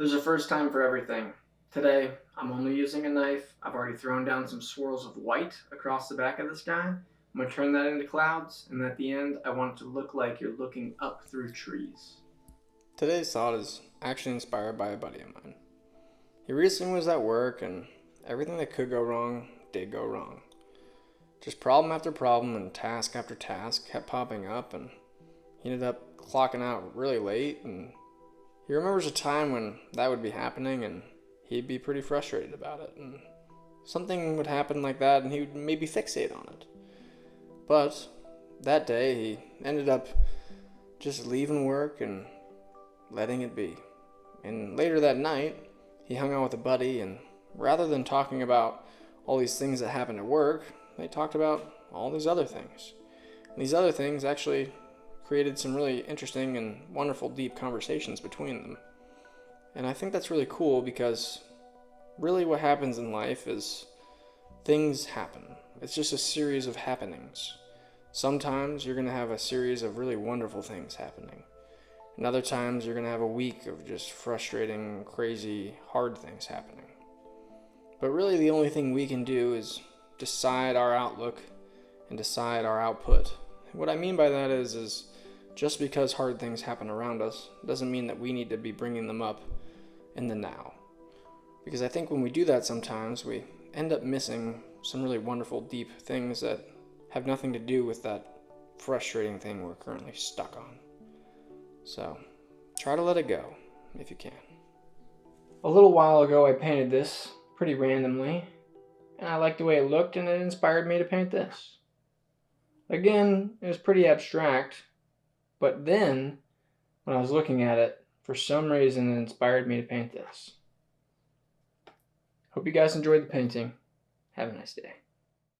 There's a first time for everything. Today, I'm only using a knife. I've already thrown down some swirls of white across the back of the sky. I'm going to turn that into clouds, and at the end, I want it to look like you're looking up through trees. Today's thought is actually inspired by a buddy of mine. He recently was at work, and everything that could go wrong did go wrong. Just problem after problem and task after task kept popping up, and he ended up clocking out really late, and he remembers a time when that would be happening, and he'd be pretty frustrated about it, and something would happen like that, and he would maybe fixate on it. But that day, he ended up just leaving work and letting it be. And later that night, he hung out with a buddy, and rather than talking about all these things that happened at work, they talked about all these other things. And these other things actually created some really interesting and wonderful deep conversations between them. And I think that's really cool because really what happens in life is things happen. It's just a series of happenings. Sometimes you're going to have a series of really wonderful things happening. And other times you're going to have a week of just frustrating, crazy, hard things happening. But really the only thing we can do is decide our outlook and decide our output. What I mean by that is just because hard things happen around us doesn't mean that we need to be bringing them up in the now. Because I think when we do that sometimes, we end up missing some really wonderful, deep things that have nothing to do with that frustrating thing we're currently stuck on. So, try to let it go, if you can. A little while ago, I painted this pretty randomly, and I liked the way it looked, and it inspired me to paint this. Again, it was pretty abstract, but then, when I was looking at it, for some reason it inspired me to paint this. Hope you guys enjoyed the painting. Have a nice day.